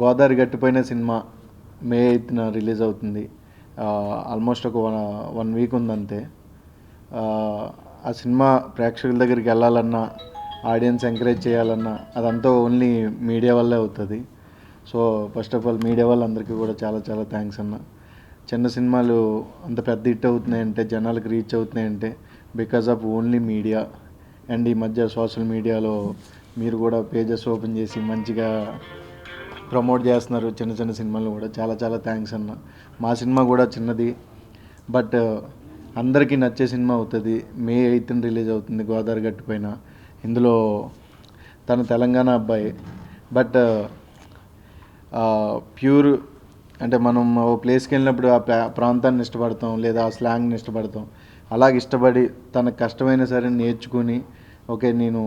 Godavari గట్టిపోయిన cinema మే 8న release అవుతుంది. Almost ఒక 1 week ఉందంతే. ఆ సినిమా ప్రేక్షకుల దగ్గరికి వెళ్ళాలన్నా, ఆడియన్స్ ఎంకరేజ్ చేయాలన్నా అదంతా ఓన్లీ మీడియా వల్లే అవుతుంది. So first of all media వాళ్ళందరికీ కూడా చాలా చాలా థ్యాంక్స్ అన్న. చిన్న సినిమాలు అంత పెద్ద హిట్ అవుతున్నాయంటే, జనాలకు రీచ్ అవుతున్నాయంటే because of only media. And ఈ మధ్య సోషల్ మీడియాలో మీరు కూడా పేజెస్ ఓపెన్ చేసి మంచిగా ప్రమోట్ చేస్తున్నారు చిన్న చిన్న సినిమాలు కూడా. చాలా చాలా థ్యాంక్స్ అన్న. మా సినిమా కూడా చిన్నది, బట్ అందరికీ నచ్చే సినిమా అవుతుంది. మే 8న రిలీజ్ అవుతుంది గోదావరి గట్టుపైన. ఇందులో తను తెలంగాణ అబ్బాయి, బట్ ప్యూర్ అంటే మనం ఓ ప్లేస్కి వెళ్ళినప్పుడు ఆ ప్రాంతాన్ని ఇష్టపడతాం, లేదా ఆ స్లాంగ్ని ఇష్టపడతాం. అలాగే ఇష్టపడి తనకు కష్టమైనా సరే నేర్చుకుని, ఓకే నేను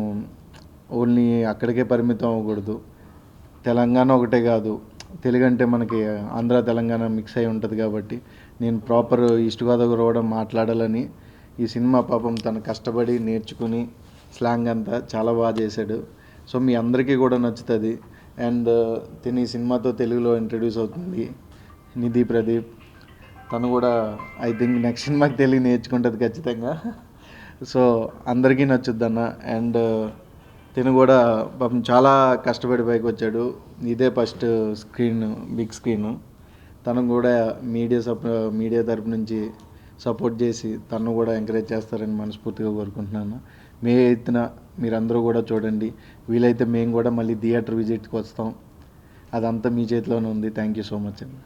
ఓన్లీ అక్కడికే పరిమితం అవ్వకూడదు, తెలంగాణ ఒకటే కాదు, తెలుగు అంటే మనకి ఆంధ్ర తెలంగాణ మిక్స్ అయి ఉంటుంది కాబట్టి నేను ప్రాపర్ ఈస్ట్ గోదావరి కూడా మాట్లాడాలని ఈ సినిమా పాపం తను కష్టపడి నేర్చుకుని స్లాంగ్ అంతా చాలా బాగా చేశాడు. సో మీ అందరికీ కూడా నచ్చుతుంది. అండ్ తిని ఈ సినిమాతో తెలుగులో ఇంట్రడ్యూస్ అవుతుంది నిధి ప్రదీప్. తను కూడా ఐ థింక్ నెక్స్ట్ సినిమాకి తెలుగు నేర్చుకుంటుంది ఖచ్చితంగా. సో అందరికీ నచ్చుద్ది అన్న. అండ్ తిను కూడా పాపం చాలా కష్టపడి పైకి వచ్చాడు. ఇదే ఫస్ట్ స్క్రీన్, బిగ్ స్క్రీన్. తను కూడా మీడియా తరపు నుంచి సపోర్ట్ చేసి తను కూడా ఎంకరేజ్ చేస్తారని మనస్ఫూర్తిగా కోరుకుంటున్నాను. మే 8న మీరందరూ కూడా చూడండి. వీలైతే మేము కూడా మళ్ళీ థియేటర్ విజిట్కి వస్తాం. అదంతా మీ చేతిలోనే ఉంది. థ్యాంక్ యూ సో మచ్ అండి.